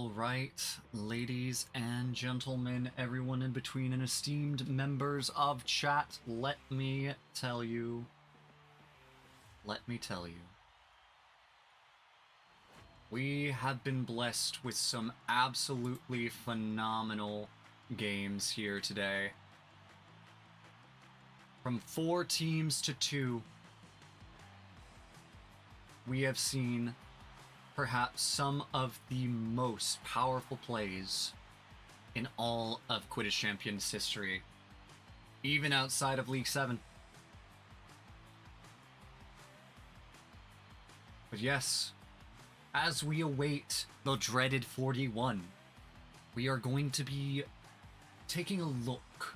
Alright, ladies and gentlemen, everyone in between, and esteemed members of chat, let me tell you. We have been blessed with some absolutely phenomenal games here today. From 4 teams to 2, we have seen perhaps some of the most powerful plays in all of Quidditch Champions history, even outside of League 7. But yes, as we await the dreaded 41, we are going to be taking a look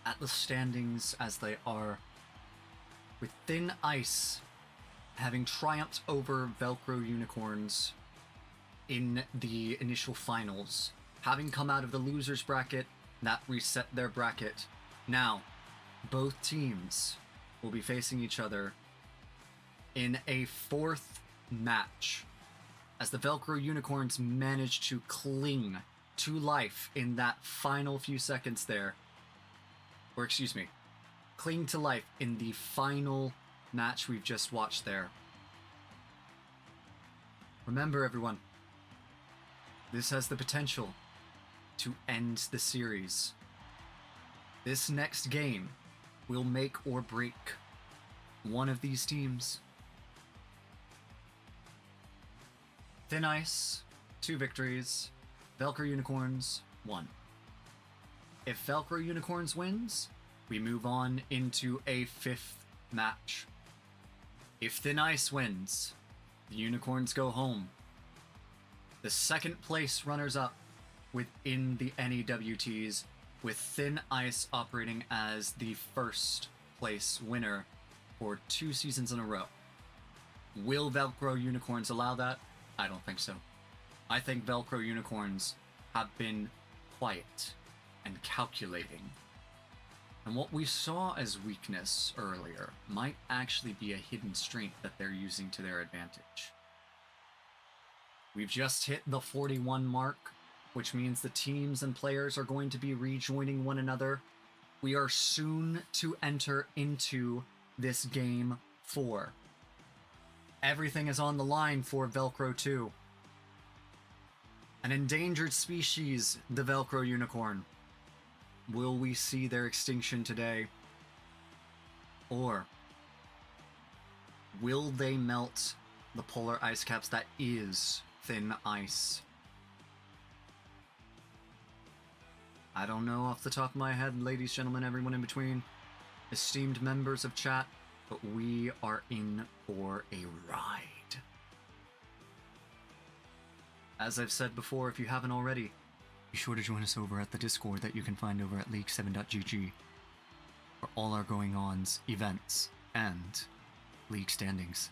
at the standings as they are, with N.E.W.T.s having triumphed over Velcro Unicorns in the initial finals, having come out of the losers bracket that reset their bracket. Now, both teams will be facing each other in a 4th match, as the Velcro Unicorns managed to cling to life in that final few seconds there. Or excuse me, cling to life in the final match we've just watched there. Remember, everyone, this has the potential to end the series. This next game will make or break one of these teams. N.E.W.T.s, 2 victories. Velcro Unicorns, 1. If Velcro Unicorns wins, we move on into a 5th match. If N.E.W.T.s wins, the Unicorns go home. The 2nd place runners-up within the N.E.W.T.s, with N.E.W.T.s operating as the 1st place winner for 2 seasons in a row. Will Velcro Unicorns allow that? I don't think so. I think Velcro Unicorns have been quiet and calculating. And what we saw as weakness earlier might actually be a hidden strength that they're using to their advantage. We've just hit the 41 mark, which means the teams and players are going to be rejoining one another. We are soon to enter into this game 4. Everything is on the line for Velcro 2. An endangered species, the Velcro Unicorn. Will we see their extinction today? Or will they melt the polar ice caps that is thin ice? I don't know off the top of my head, ladies, gentlemen, everyone in between, esteemed members of chat, but we are in for a ride. As I've said before, if you haven't already, be sure to join us over at the Discord that you can find over at league7.gg for all our going-ons, events, and league standings.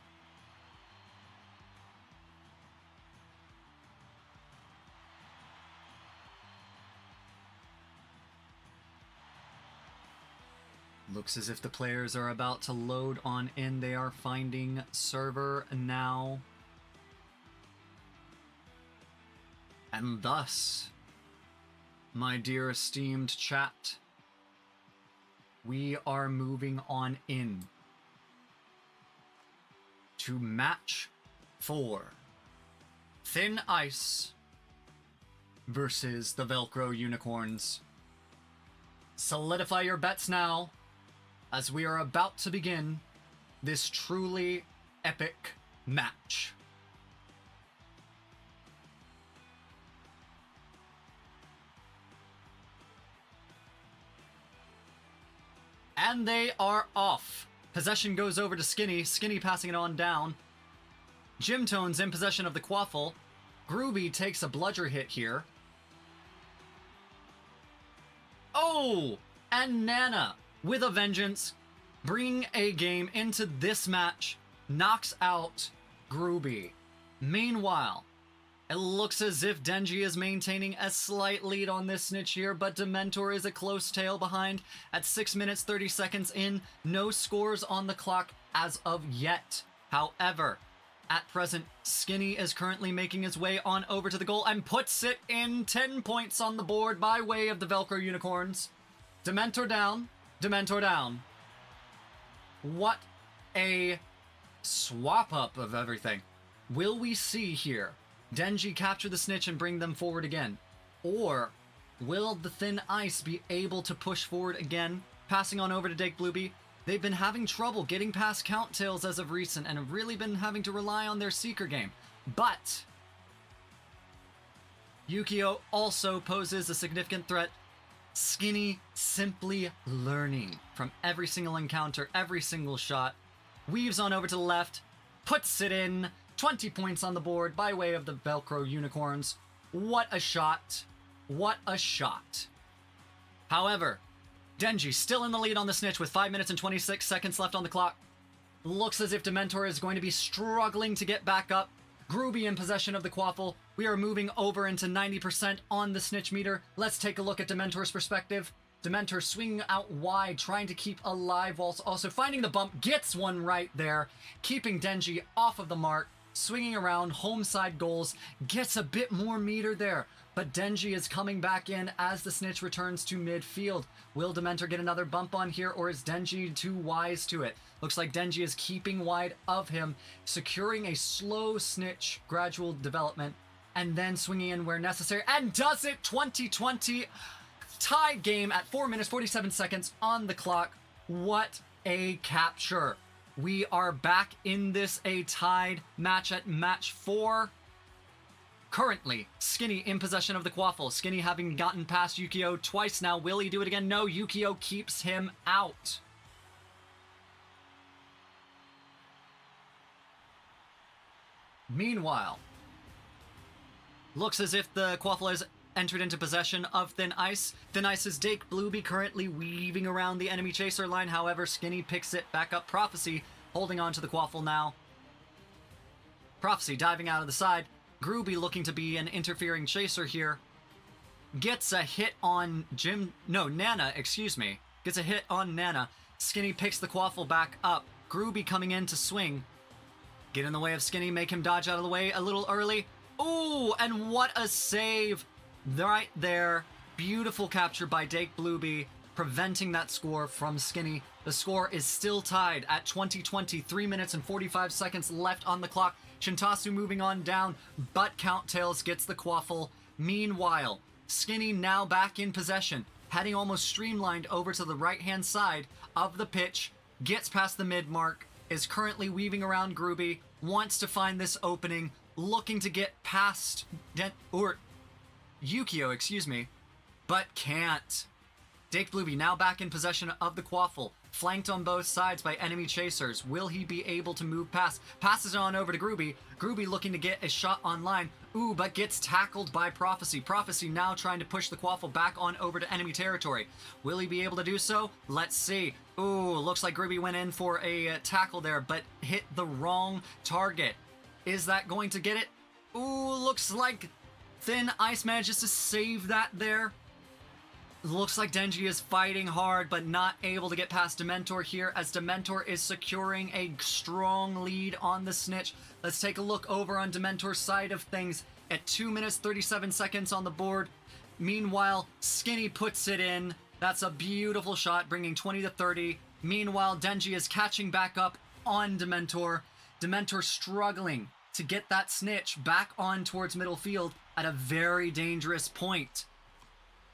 Looks as if the players are about to load on in. They are finding server now. And thus, my dear esteemed chat, we are moving on in to match 4. N.E.W.T.s versus the Velcro Unicorns. Solidify your bets now, as we are about to begin this truly epic match. And they are off. Possession goes over to Skinny. Skinny passing it on down. Jimtone's in possession of the Quaffle. Groovy takes a bludger hit here. Oh! And Nana, with a vengeance, bringing a game into this match, knocks out Groovy. Meanwhile, it looks as if Denji is maintaining a slight lead on this snitch here, but Dementor is a close tail behind at 6 minutes 30 seconds in. No scores on the clock as of yet. However, At present, Skinny is currently making his way on over to the goal and puts it in. 10 points on the board by way of the Velcro Unicorns. Dementor down. Dementor down. What a swap up of everything. Will we see here Denji capture the snitch and bring them forward again? Or will the Thin Ice be able to push forward again, passing on over to Dake Blueby? They've been having trouble getting past Count Tails as of recent and have really been having to rely on their Seeker game. But Yukio also poses a significant threat. Skinny simply learning from every single encounter, every single shot. Weaves on over to the left, puts it in. 20 points on the board by way of the Velcro Unicorns. What a shot. What a shot. However, Denji still in the lead on the snitch with 5 minutes and 26 seconds left on the clock. Looks as if Dementor is going to be struggling to get back up. Groovy in possession of the Quaffle. We are moving over into 90% on the snitch meter. Let's take a look at Dementor's perspective. Dementor swinging out wide, trying to keep alive whilst also finding the bump. Gets one right there, keeping Denji off of the mark. Swinging around, home side goals, gets a bit more meter there. But Denji is coming back in as the snitch returns to midfield. Will Dementor get another bump on here, or is Denji too wise to it? Looks like Denji is keeping wide of him, securing a slow snitch gradual development, and then swinging in where necessary, and does it! 2020 tied game at 4 minutes 47 seconds on the clock. What a capture! We are back in this a tied match at match 4. Currently, Skinny in possession of the Quaffle. Skinny having gotten past Yukio twice now. Will he do it again? No, Yukio keeps him out. Meanwhile, looks as if the Quaffle has entered into possession of Thin Ice. Thin Ice's Dake Blueby currently weaving around the enemy chaser line. However, Skinny picks it back up. Prophecy holding on to the Quaffle now. Prophecy diving out of the side. Groovy looking to be an interfering chaser here. Gets a hit on Nana, excuse me. Gets a hit on Nana. Skinny picks the Quaffle back up. Groovy coming in to swing. Get in the way of Skinny, make him dodge out of the way a little early. Ooh, and what a save right there. Beautiful capture by Dake Blueby, preventing that score from Skinny. The score is still tied at 2020, 3 minutes and 45 seconds left on the clock. Shintasu moving on down, but Count Tails gets the Quaffle. Meanwhile, Skinny now back in possession, heading almost streamlined over to the right-hand side of the pitch, gets past the mid-mark, is currently weaving around Groovy, wants to find this opening, looking to get past Yukio, excuse me, but can't. Dake Blueby now back in possession of the Quaffle, flanked on both sides by enemy chasers. Will he be able to move past? Passes it on over to Groovy. Groovy looking to get a shot on line. Ooh, but gets tackled by Prophecy. Prophecy now trying to push the Quaffle back on over to enemy territory. Will he be able to do so? Let's see. Ooh, looks like Groovy went in for a tackle there, but hit the wrong target. Is that going to get it? Ooh, looks like Thin Ice manages to save that there. Looks like Denji is fighting hard, but not able to get past Dementor here, as Dementor is securing a strong lead on the snitch. Let's take a look over on Dementor's side of things at 2 minutes 37 seconds on the board. Meanwhile, Skinny puts it in. That's a beautiful shot, bringing 20 to 30. Meanwhile, Denji is catching back up on Dementor. Dementor struggling to get that snitch back on towards middle field at a very dangerous point.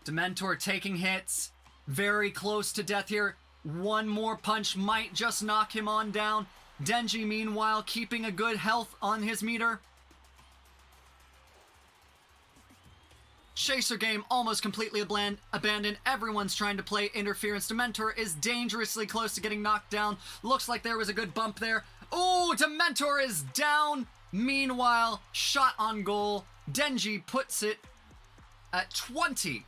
Dementor taking hits, very close to death here. One more punch might just knock him on down. Denji, meanwhile, keeping a good health on his meter. Chaser game almost completely abandoned. Everyone's trying to play interference. Dementor is dangerously close to getting knocked down. Looks like there was a good bump there. Ooh, Dementor is down. Meanwhile, shot on goal. Denji puts it at 40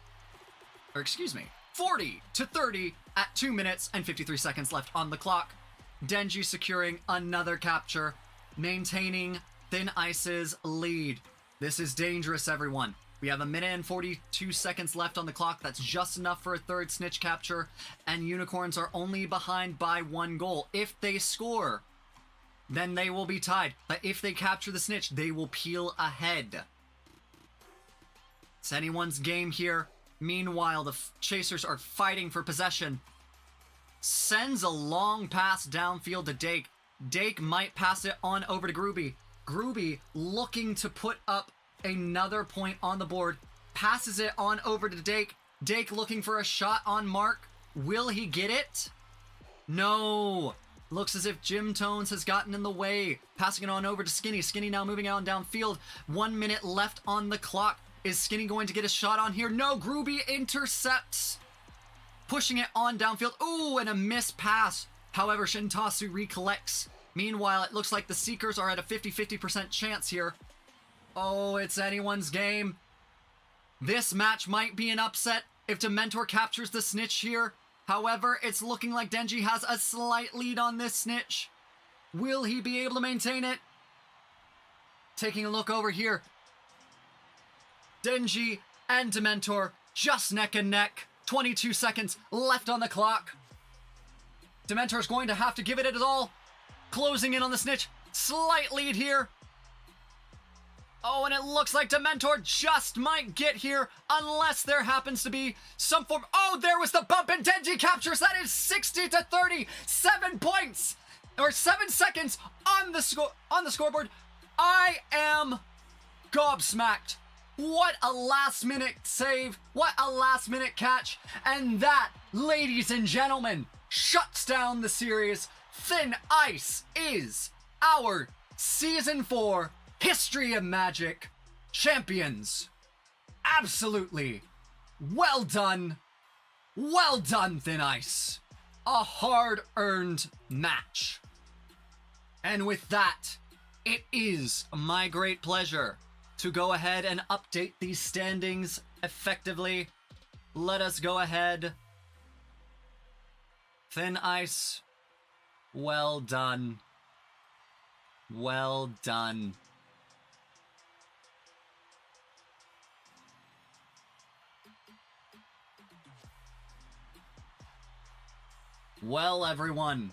to 30 at 2 minutes and 53 seconds left on the clock. Denji securing another capture, maintaining Thin Ice's lead. This is dangerous, everyone. We have 1 minute and 42 seconds left on the clock. That's just enough for a third snitch capture, and Unicorns are only behind by 1 goal. If they score, then they will be tied. But if they capture the snitch, they will peel ahead. It's anyone's game here. Meanwhile, the Chasers are fighting for possession. Sends a long pass downfield to Dake. Dake might pass it on over to Groovy. Groovy looking to put up another point on the board. Passes it on over to Dake. Dake looking for a shot on Mark. Will he get it? No. Looks as if Jim Tones has gotten in the way. Passing it on over to Skinny. Skinny now moving on downfield. 1 minute left on the clock. Is Skinny going to get a shot on here? No, Groovy intercepts. Pushing it on downfield. Ooh, and a missed pass. However, Shintasu recollects. Meanwhile, it looks like the Seekers are at a 50-50% chance here. Oh, it's anyone's game. This match might be an upset if Dementor captures the snitch here. However, it's looking like Denji has a slight lead on this snitch. Will he be able to maintain it? Taking a look over here. Denji and Dementor just neck and neck. 22 seconds left on the clock. Dementor's going to have to give it his all. Closing in on the snitch. Slight lead here. Oh, and it looks like Dementor just might get here unless there happens to be some form. Oh, there was the bump and Denji captures. That is 60-30. 7 points or 7 seconds on the scoreboard. I am gobsmacked. What a last minute save. What a last minute catch. And that, ladies and gentlemen, shuts down the series. Thin Ice is our Season 4 History of Magic champions. Absolutely. Well done. Well done, Thin Ice. A hard-earned match. And with that, it is my great pleasure to go ahead and update these standings effectively. Let us go ahead. Thin Ice, well done. Well done. Well, everyone,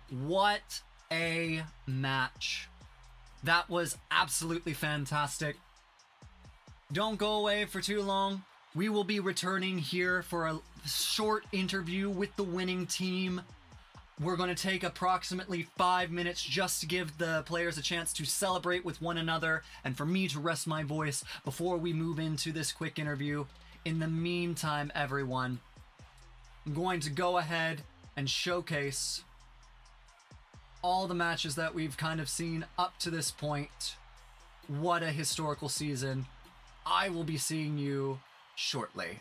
what a match. That was absolutely fantastic. Don't go away for too long. We will be returning here for a short interview with the winning team. We're going to take approximately 5 minutes just to give the players a chance to celebrate with one another and for me to rest my voice before we move into this quick interview. In the meantime, everyone, I'm going to go ahead and showcase all the matches that we've kind of seen up to this point. What a historical season. I will be seeing you shortly.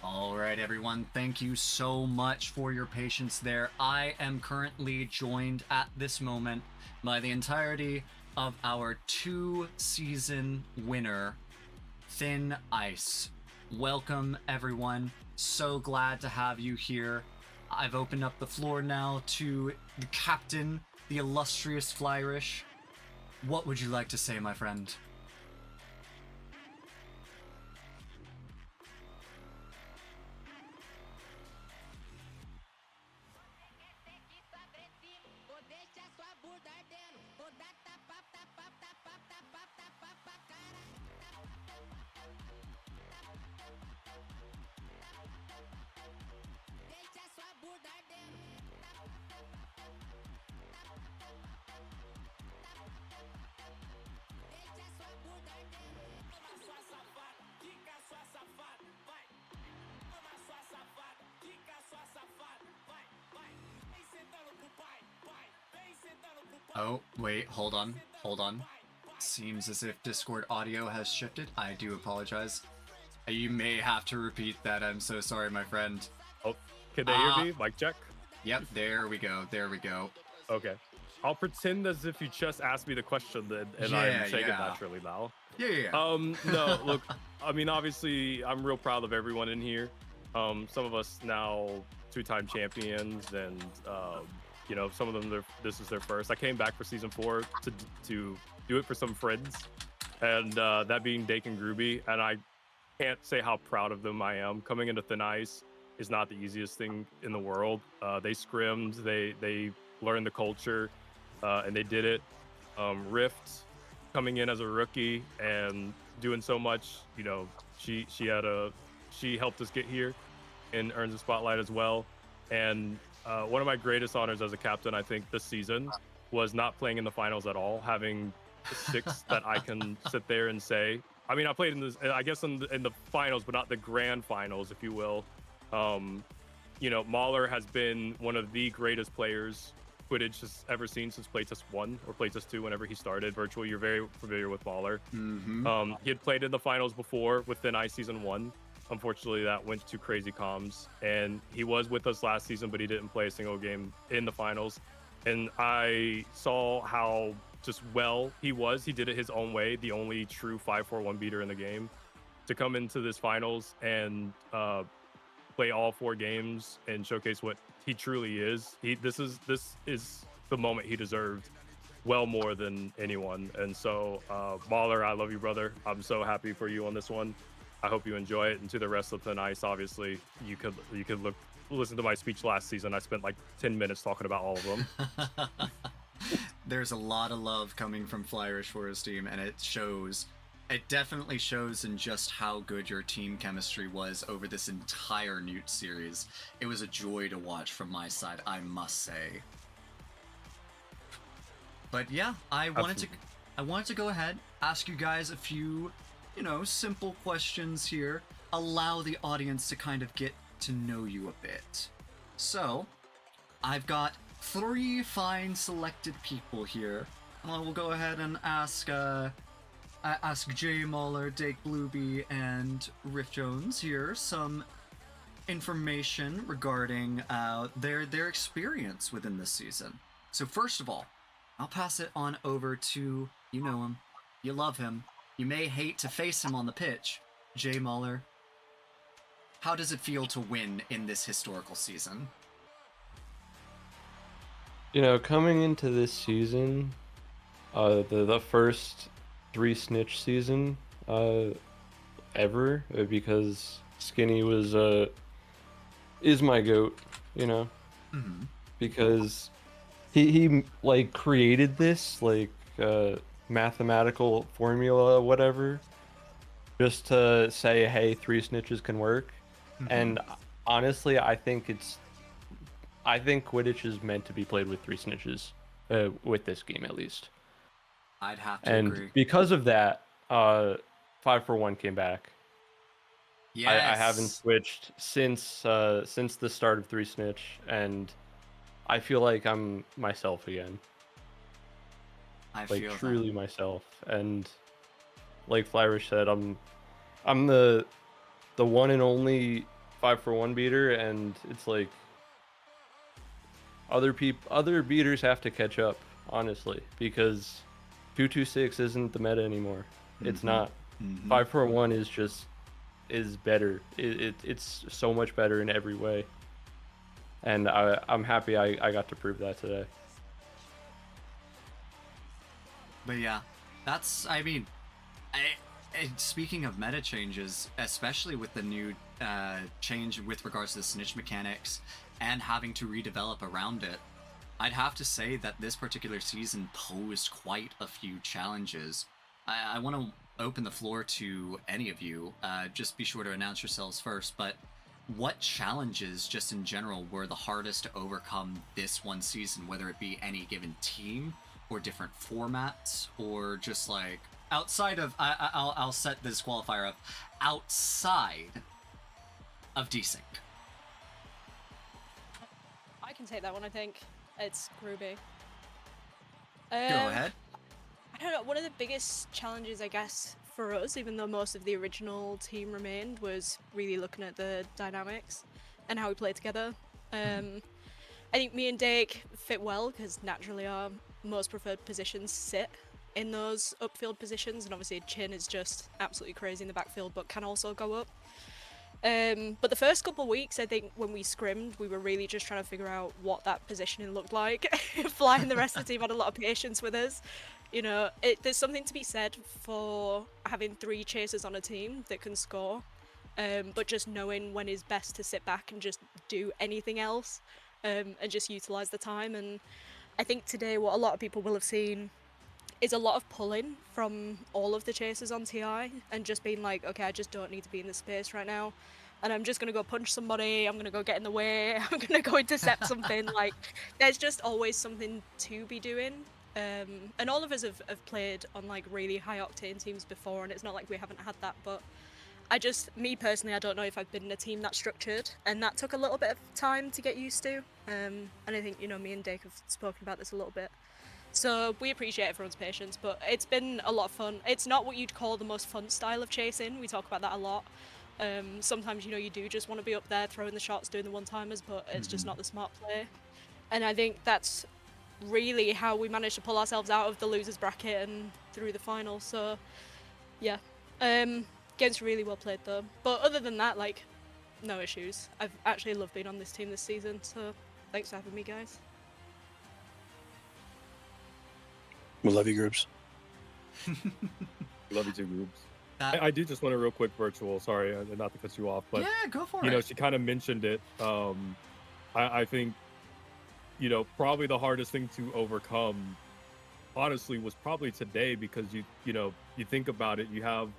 All right, everyone. Thank you so much for your patience there. I am currently joined at this moment by the entirety of our 2-season winner, Thin Ice. Welcome, everyone. So glad to have you here. I've opened up the floor now to the captain, the illustrious Flyrish. What would you like to say, my friend? Oh, wait, hold on. Seems as if Discord audio has shifted. I do apologize. You may have to repeat that. I'm so sorry, my friend. Oh, can they hear me? Mic check. Yep, there we go. Okay. I'll pretend as if you just asked me the question then, and I'm saying it naturally now. Yeah. No, look, I mean, obviously, I'm real proud of everyone in here. Some of us now 2-time champions, and you know, some of them this is their first. I came back for season 4 to do it for some friends, and that being Dake and Groovy, and I can't say how proud of them I am. Coming into Thin Ice is not the easiest thing in the world. They scrimmed, they learned the culture, and they did it. Rift coming in as a rookie and doing so much, you know, she helped us get here and earns a spotlight as well. And one of my greatest honors as a captain, I think, this season was not playing in the finals at all, having 6 that I can sit there and say. I mean, I played in this, I guess, in the finals, but not the grand finals, if you will. You know, Mahler has been one of the greatest players Quidditch has ever seen since Playtest 1 or Playtest 2, whenever he started. Virtual, you're very familiar with Mahler. Mm-hmm. He had played in the finals before with Thin Ice Season 1. Unfortunately, that went to crazy comms. And he was with us last season, but he didn't play a single game in the finals. And I saw how just well he was. He did it his own way, the only true 5-4-1 beater in the game. To come into this finals and play all 4 games and showcase what he truly is. This is the moment he deserved well more than anyone. And so, Mahler, I love you, brother. I'm so happy for you on this one. I hope you enjoy it. And to the rest of Thin Ice, obviously, you could listen to my speech last season. I spent like 10 minutes talking about all of them. There's a lot of love coming from Flyrish for his team, and it shows. It definitely shows in just how good your team chemistry was over this entire N.E.W.T.s series. It was a joy to watch from my side, I must say. But yeah, I wanted to go ahead, ask you guys a few, you know, simple questions here. Allow the audience to kind of get to know you a bit. So, I've got 3 fine selected people here. We'll go ahead and ask Jay Mahler, Dake Blueby, and Riff Jones here some information regarding their experience within this season. So first of all, I'll pass it on over to, you know him, you love him, you may hate to face him on the pitch, Jay Mahler. How does it feel to win in this historical season? You know, coming into this season, the first 3 snitch season ever, because Skinny was is my goat, you know, because he like created this like mathematical formula, whatever, just to say, hey, 3 snitches can work. And honestly, I think Quidditch is meant to be played with 3 snitches, with this game at least. I'd have to agree. And because of that, 5-4-1 came back. Yes. I haven't switched since the start of 3 snitch, and I feel like I'm myself again. I like feel truly myself. And like Flyrish said, I'm the one and only 5-for-1 beater, and it's like other beaters have to catch up, honestly, because 226 isn't the meta anymore. It's not. 5-for-1 is better. It's so much better in every way, and I'm happy I got to prove that today. But yeah, that's, I mean, speaking of meta changes, especially with the new change with regards to the snitch mechanics and having to redevelop around it, I'd have to say that this particular season posed quite a few challenges. I want to open the floor to any of you. Just be sure to announce yourselves first, but what challenges, just in general, were the hardest to overcome this one season, whether it be any given team or different formats, or just like outside of, I'll set this qualifier up, outside of desync? I can take that one, I think. It's Groovy. Go ahead. I don't know, one of the biggest challenges, I guess, for us, even though most of the original team remained, was really looking at the dynamics and how we play together. I think me and Dake fit well because naturally our most preferred positions sit in those upfield positions, and obviously Chin is just absolutely crazy in the backfield but can also go up. But the first couple of weeks, I think, when we scrimmed, we were really just trying to figure out what that positioning looked like. Flying the rest of the team had a lot of patience with us. You know, there's something to be said for having 3 chasers on a team that can score, but just knowing when is best to sit back and just do anything else, and just utilize the time. And I think today what a lot of people will have seen is a lot of pulling from all of the chasers on TI and just being like, okay, I just don't need to be in this space right now, and I'm just gonna go punch somebody, I'm gonna go get in the way, I'm gonna go intercept something. Like, there's just always something to be doing. And all of us have played on like really high octane teams before, and it's not like we haven't had that, but me personally, I don't know if I've been in a team that structured, and that took a little bit of time to get used to. And I think, you know, me and Dake have spoken about this a little bit. So we appreciate everyone's patience, but it's been a lot of fun. It's not what you'd call the most fun style of chasing. We talk about that a lot. Sometimes, you know, you do just want to be up there throwing the shots, doing the one-timers, but it's just not the smart play. And I think that's really how we managed to pull ourselves out of the losers bracket and through the final. So yeah, game's really well played though. But other than that, like, no issues. I've actually loved being on this team this season, so thanks for having me, guys. We love you, groups. Love you too, groups. I do just want a real quick virtual, sorry, not to cut you off, but yeah, go for it. You know, she kind of mentioned it. I think, you know, probably the hardest thing to overcome, honestly, was probably today, because you know, you think about it, you have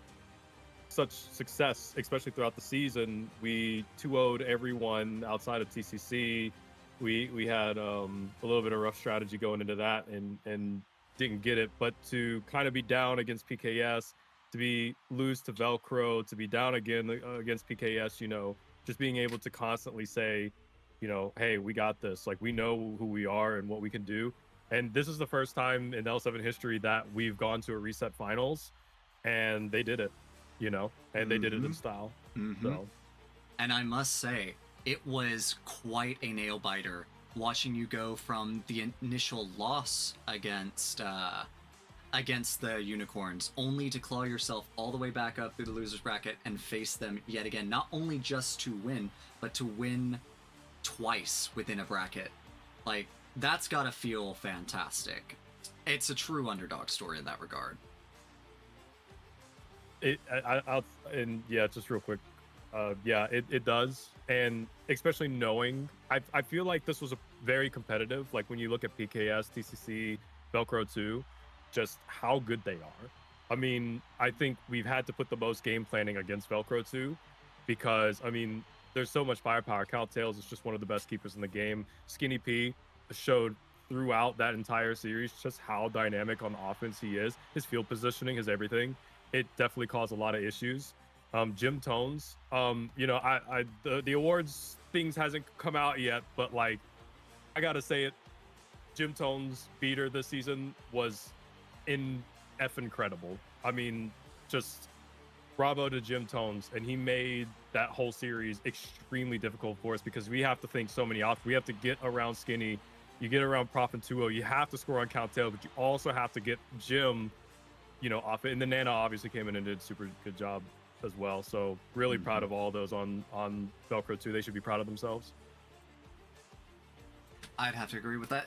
such success, especially throughout the season. We 2-0'd everyone outside of TCC. We had a little bit of rough strategy going into that, and didn't get it. But to kind of be down against PKS, to lose to Velcro, to be down again against PKS, you know, just being able to constantly say, you know, hey, we got this. Like, we know who we are and what we can do. And this is the first time in L7 history that we've gone to a reset finals, and they did it, you know, and they did it in style. So, and I must say, it was quite a nail biter watching you go from the initial loss against the Unicorns, only to claw yourself all the way back up through the losers bracket and face them yet again, not only just to win, but to win twice within a bracket. Like, that's gotta feel fantastic. It's a true underdog story in that regard. And yeah, just real quick, yeah, it does. And especially knowing, I feel like this was a very competitive, like when you look at PKS, TCC, Velcro 2, just how good they are. I mean, I think we've had to put the most game planning against Velcro 2, because, I mean, there's so much firepower. Tails is just one of the best keepers in the game. Skinny P showed throughout that entire series just how dynamic on offense he is. His field positioning, his everything. It definitely caused a lot of issues. Jim Tones, you know, the awards things hasn't come out yet, but like, I gotta say it, Jim Tones' beater this season was incredible. I mean, just bravo to Jim Tones, and he made that whole series extremely difficult for us because we have to think so many options. We have to get around Skinny, you get around Prof and 2-0, you have to score on count tail, but you also have to get Jim, off it. And then Nana obviously came in and did a super good job as well. So really proud of all those on Velcro 2. They should be proud of themselves. I'd have to agree with that.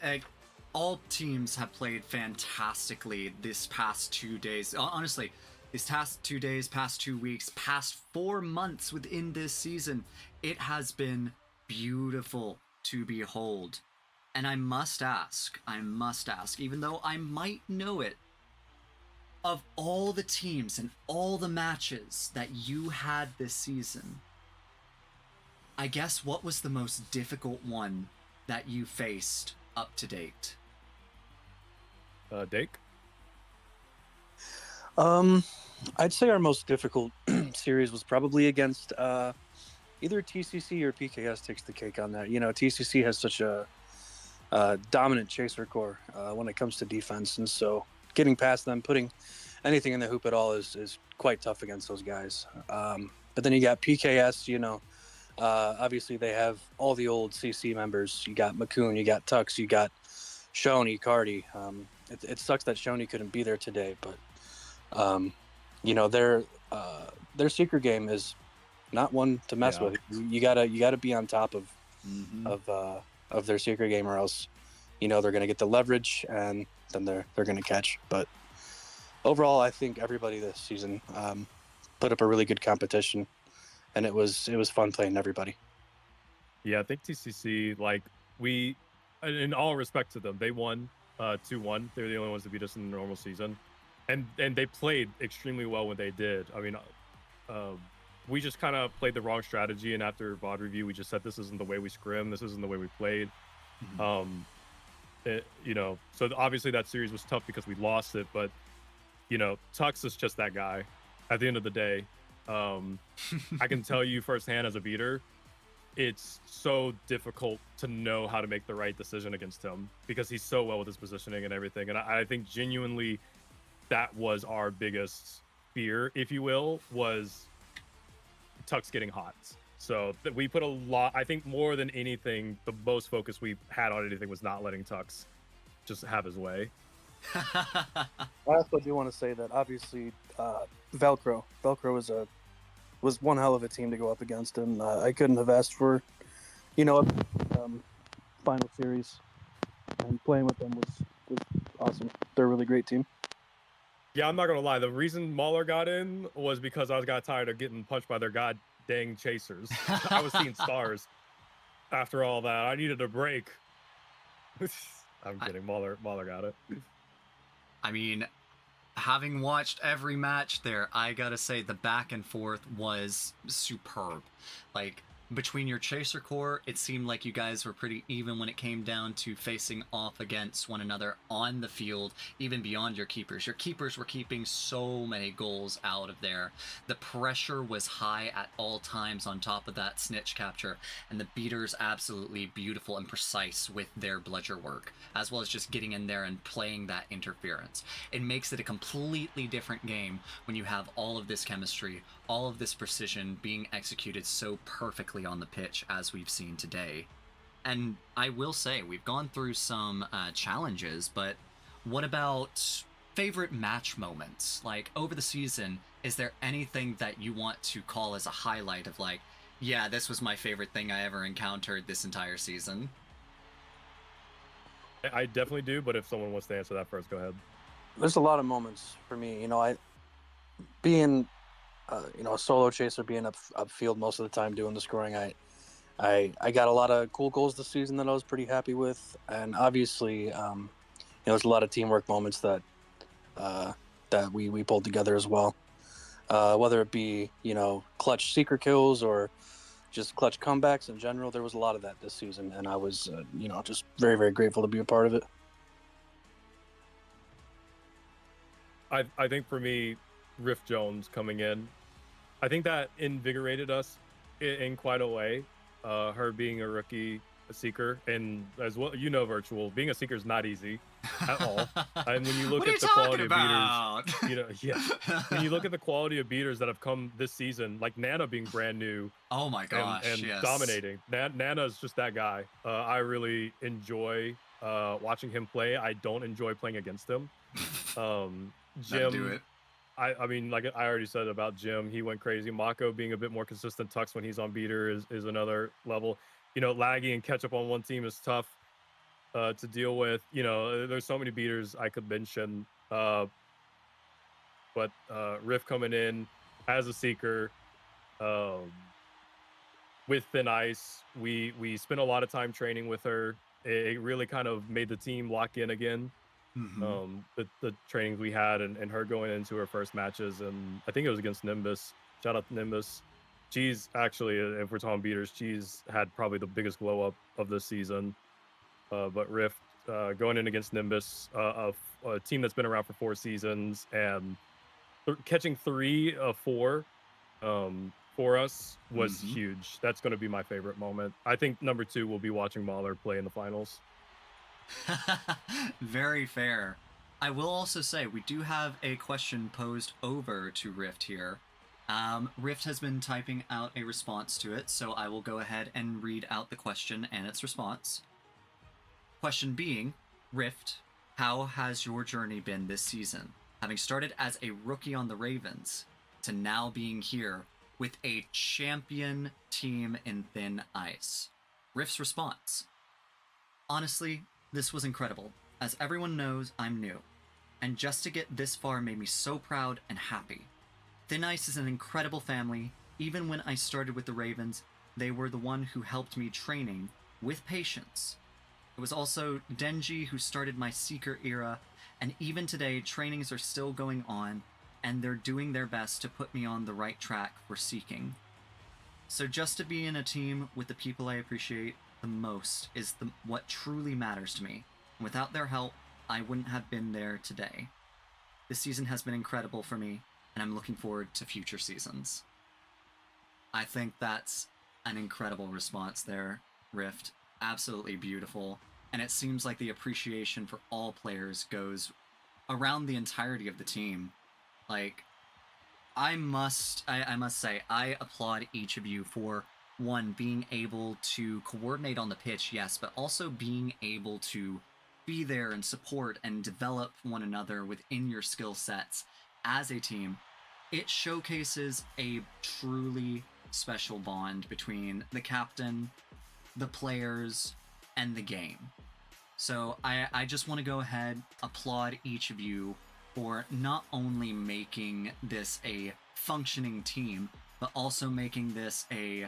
All teams have played fantastically this past 2 days. Honestly, these past 2 days, past 2 weeks, past 4 months within this season, it has been beautiful to behold. And I must ask, even though I might know it, of all the teams and all the matches that you had this season, I guess what was the most difficult one that you faced up to date? Dake? I'd say our most difficult series was probably against either TCC or PKS takes the cake on that. TCC has such a dominant chaser core when it comes to defense, and so getting past them, putting anything in the hoop at all is quite tough against those guys. But then you got PKS, obviously they have all the old CC members. You got Macoon, you got Tux, you got Shoney, Cardi. It sucks that Shoney couldn't be there today, but their secret game is not one to mess with. You gotta be on top of their secret game, or else they're gonna get the leverage and then they're gonna catch. But overall, I think everybody this season put up a really good competition, and it was fun playing everybody. Yeah, I think TCC, we, in all respect to them, they won 2-1. They're the only ones to beat us in the normal season, and they played extremely well when they did. I mean, we just kind of played the wrong strategy, and after VOD review, we just said this isn't the way we scrim, this isn't the way we played. So obviously that series was tough because we lost it, but Tux is just that guy. At the end of the day, I can tell you firsthand as a beater, it's so difficult to know how to make the right decision against him because he's so well with his positioning and everything. And I think genuinely that was our biggest fear, if you will, was Tux getting hot. So that we put a lot, I think more than anything, the most focus we had on anything was not letting Tux just have his way. I also do want to say that obviously Velcro was one hell of a team to go up against, and I couldn't have asked for a final series, and playing with them was awesome. They're a really great team. Yeah, I'm not gonna lie, the reason Mauler got in was because I got tired of getting punched by their god dang chasers. I was seeing stars after all that. I needed a break. I'm kidding. Mauler got it. I mean, having watched every match there, I gotta say the back and forth was superb. Between your chaser core, it seemed like you guys were pretty even when it came down to facing off against one another on the field, even beyond your keepers. Your keepers were keeping so many goals out of there. The pressure was high at all times on top of that snitch capture, and the beaters absolutely beautiful and precise with their bludger work, as well as just getting in there and playing that interference. It makes it a completely different game when you have all of this chemistry, all of this precision being executed so perfectly on the pitch as we've seen today. And I will say, we've gone through some challenges, but what about favorite match moments? Over the season, is there anything that you want to call as a highlight of yeah, this was my favorite thing I ever encountered this entire season? I definitely do, but if someone wants to answer that first, go ahead. There's a lot of moments for me. Being a solo chaser, being upfield most of the time doing the scoring, I got a lot of cool goals this season that I was pretty happy with, and obviously there's a lot of teamwork moments that we pulled together as well, whether it be clutch secret kills or just clutch comebacks in general. There was a lot of that this season, and I was just very, very grateful to be a part of it. I think for me, Riff Jones coming in, I think that invigorated us in quite a way. Her being a rookie, a seeker, and as well, you know, virtual being a seeker is not easy at all. And when you look What are at you the talking quality about? of beaters, you know, yeah. When you look at the quality of beaters that have come this season, like Nana being brand new, Oh my gosh, and yes. dominating. Nana is just that guy. I really enjoy watching him play. I don't enjoy playing against him. That'll do Jim, it. I mean, like I already said about Jim, he went crazy. Mako being a bit more consistent Tux when he's on beater is another level. You know, laggy and catch up on one team is tough to deal with. You know, there's so many beaters I could mention. But Riff coming in as a seeker, with Thin Ice, we spent a lot of time training with her. It really kind of made the team lock in again. The trainings we had, and her going into her first matches, and I think it was against N.E.W.T.s. Shout out to N.E.W.T.s. She's actually, if we're talking beaters, she's had probably the biggest glow up of this season. But Rift going in against N.E.W.T.s, a team that's been around for 4 seasons, and catching 3 of 4 for us was huge. That's going to be my favorite moment. I think number 2 will be watching Mahler play in the finals. Very fair. I will also say we do have a question posed over to Rift here. Rift has been typing out a response to it, so I will go ahead and read out the question and its response. Question being, Rift, how has your journey been this season? Having started as a rookie on the Ravens to now being here with a champion team in Thin Ice. Rift's response. Honestly, this was incredible. As everyone knows, I'm new. And just to get this far made me so proud and happy. Thin Ice is an incredible family. Even when I started with the Ravens, they were the one who helped me training with patience. It was also Denji who started my Seeker era, and even today, trainings are still going on, and they're doing their best to put me on the right track for Seeking. So just to be in a team with the people I appreciate the most is what truly matters to me. And without their help, I wouldn't have been there today. This season has been incredible for me, and I'm looking forward to future seasons. I think that's an incredible response there, Rift. Absolutely beautiful. And it seems like the appreciation for all players goes around the entirety of the team. Like, I must say, I applaud each of you for, one, being able to coordinate on the pitch, yes, but also being able to be there and support and develop one another within your skill sets as a team. It showcases a truly special bond between the captain, the players, and the game. So I just want to go ahead, applaud each of you for not only making this a functioning team, but also making this a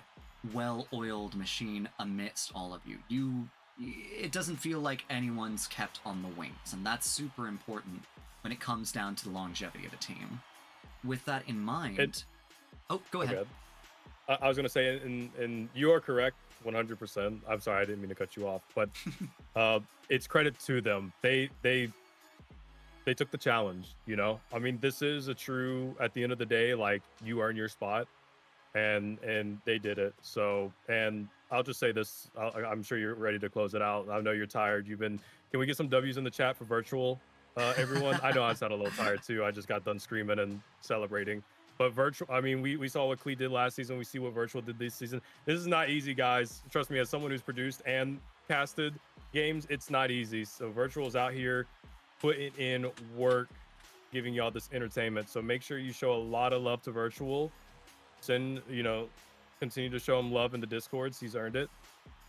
well-oiled machine amidst all of you. It doesn't feel like anyone's kept on the wings, and that's super important when it comes down to the longevity of a team. With that in mind... go ahead. Okay. I was going to say, and you are correct 100%. I'm sorry, I didn't mean to cut you off, but it's credit to them. They took the challenge, you know? I mean, this is a true, at the end of the day, like, you earn your spot, and they did it. So, and I'll just say this, I'm sure you're ready to close it out. I know you're tired. Can we get some W's in the chat for virtual, everyone? I know I sound a little tired too. I just got done screaming and celebrating. But virtual, I mean, we saw what Clee did last season. We see what virtual did this season. This is not easy, guys. Trust me, as someone who's produced and casted games, it's not easy. So virtual is out here putting in work, giving y'all this entertainment. So make sure you show a lot of love to virtual. Continue to show him love in the Discords. He's earned it.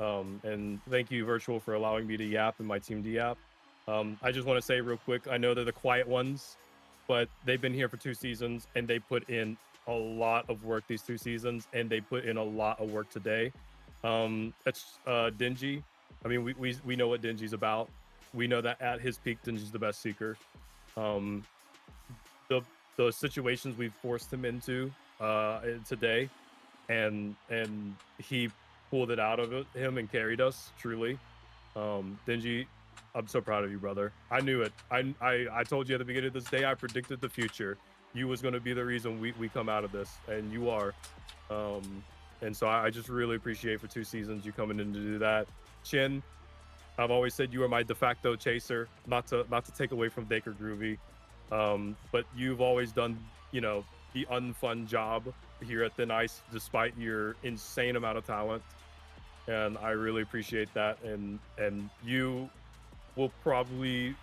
And thank you, virtual, for allowing me to yap and my team to yap. I just want to say real quick, I know they're the quiet ones, but they've been here for 2 seasons, and they put in a lot of work these 2 seasons, and they put in a lot of work today. It's Denji. I mean, we know what Denji's about. We know that at his peak, Denji's the best seeker. The situations we've forced him into today, and he pulled it out of him and carried us, truly. Denji, I'm so proud of you, brother. I knew it. I told you at the beginning of this day, I predicted the future. You was going to be the reason we come out of this, and you are. And so I just really appreciate for 2 seasons you coming in to do that. Chin, I've always said you are my de facto chaser, not to take away from Baker Groovy. But you've always done, the unfun job here at Thin Ice, despite your insane amount of talent. And I really appreciate that. And you will probably,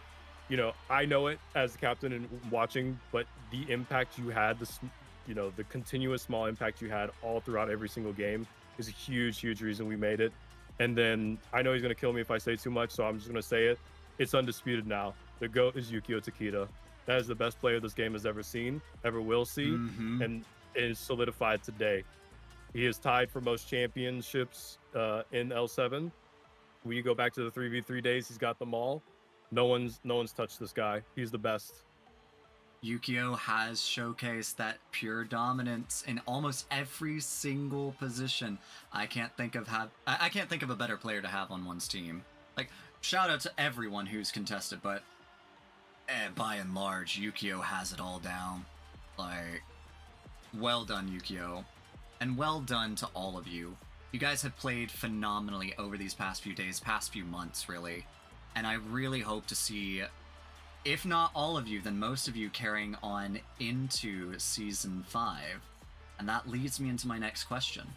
I know it as a captain and watching, but the impact you had, the continuous small impact you had all throughout every single game is a huge, huge reason we made it. And then I know he's going to kill me if I say too much, so I'm just going to say it. It's undisputed now. The GOAT is Yukio Takeda. That is the best player this game has ever seen, ever will see, and it is solidified today. He is tied for most championships in L7. When you go back to the 3v3 days, he's got them all. No one's touched this guy. He's the best. Yukio has showcased that pure dominance in almost every single position. I can't think of a better player to have on one's team. Like, shout out to everyone who's contested, but by and large, Yukio has it all down. Like, well done, Yukio. And well done to all of you. You guys have played phenomenally over these past few days, past few months, really. And I really hope to see, if not all of you, then most of you carrying on into Season 5. And that leads me into my next question.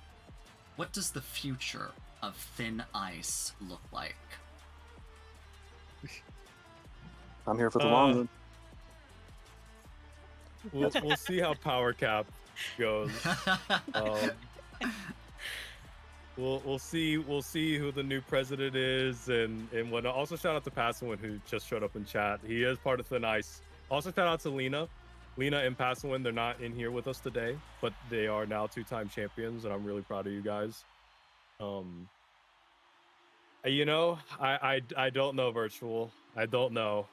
What does the future of Thin Ice look like? I'm here for the long run. We'll see how Power Cap goes. We'll see who the new president is and whatnot. Also shout out to Passawin who just showed up in chat. He is part of Thin Ice. Also shout out to Lena and Passawin. They're not in here with us today, but they are now 2-time champions, and I'm really proud of you guys. I don't know, Virtual. I don't know.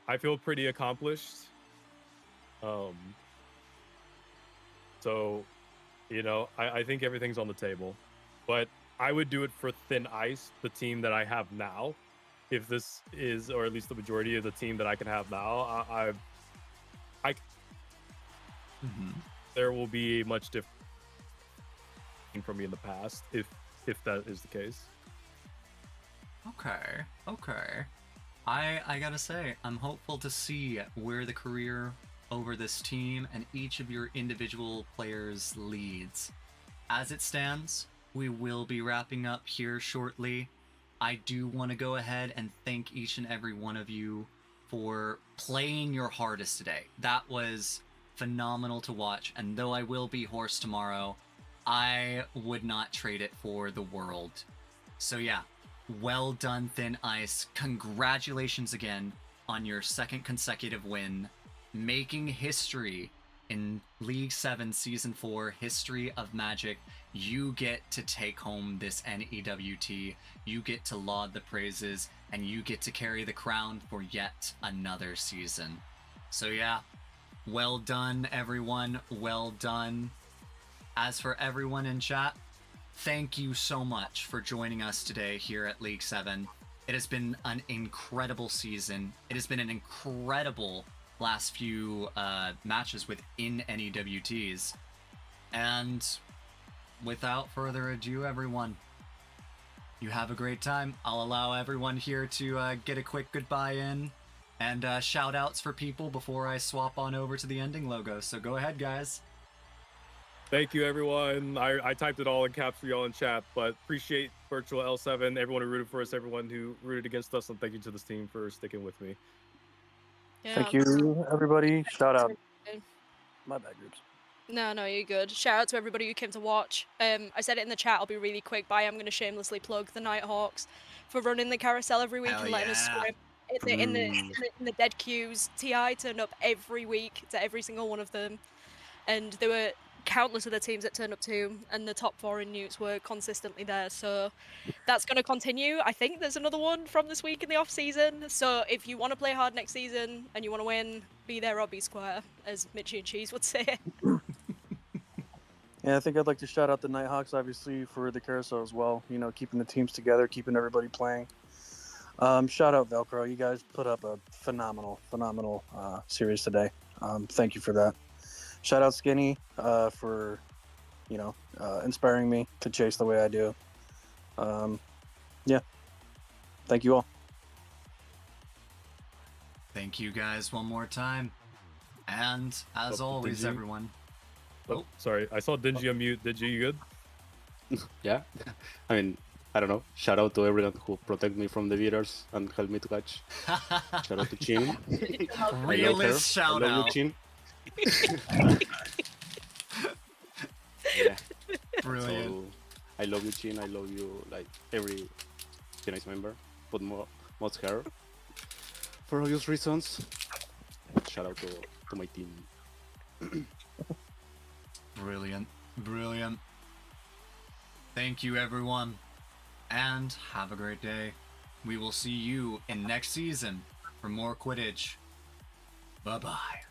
I feel pretty accomplished. So, I think everything's on the table. But I would do it for Thin Ice, the team that I have now. If this is, or at least the majority of the team that I can have now, there will be much different from me in the past, if that is the case. Okay. I gotta say, I'm hopeful to see where the career over this team and each of your individual players leads. As it stands, we will be wrapping up here shortly. I do want to go ahead and thank each and every one of you for playing your hardest today. That was phenomenal to watch, and though I will be hoarse tomorrow, I would not trade it for the world. So yeah, well done, Thin Ice. Congratulations again on your second consecutive win, making history in League 7 Season 4 History of Magic. You get to take home this N.E.W.T. You get to laud the praises, and you get to carry the crown for yet another season. So yeah, well done, everyone. Well done. As for everyone in chat, thank you so much for joining us today here at League 7. It has been an incredible season. It has been an incredible last few matches within N.E.W.T.s. And without further ado, everyone, you have a great time. I'll allow everyone here to get a quick goodbye in and shout outs for people before I swap on over to the ending logo. So go ahead, guys. Thank you, everyone. I typed it all in caps for y'all in chat, but appreciate Virtual L7, everyone who rooted for us, everyone who rooted against us, and thank you to this team for sticking with me. Yeah, Thank you, everybody. Shout out. My bad, groups. No, you're good. Shout out to everybody who came to watch. I said it in the chat, I'll be really quick, but I am going to shamelessly plug the Nighthawks for running the carousel every week and letting us scrim in the dead queues. TI turned up every week to every single one of them, and there were countless other teams that turned up too, and the top 4 in N.E.W.T.s were consistently there, so that's going to continue. I think there's another one from this week in the off season, so if you want to play hard next season and you want to win, be there or be square, as Mitchie and Cheese would say. Yeah, I think I'd like to shout out the Nighthawks, obviously, for the carousel as well. Keeping the teams together, keeping everybody playing. Shout out Velcro. You guys put up a phenomenal series today. Thank you for that. Shout out Skinny for inspiring me to chase the way I do. Yeah. Thank you all. Thank you guys one more time. And as always, Dingy. everyone. Oh, sorry. I saw Dingy unmute. Dingy, you good? Yeah, I mean, I don't know. Shout out to everyone who protect me from the beaters and help me to catch. Shout out to Chin. Realist shout I love out. you, Chin. Yeah. Brilliant. So I love you, Chin. I love you, like every T-Nice member, but most her. For obvious reasons. Shout out to my team. Brilliant. Brilliant. Thank you, everyone. And have a great day. We will see you in next season for more Quidditch. Bye-bye.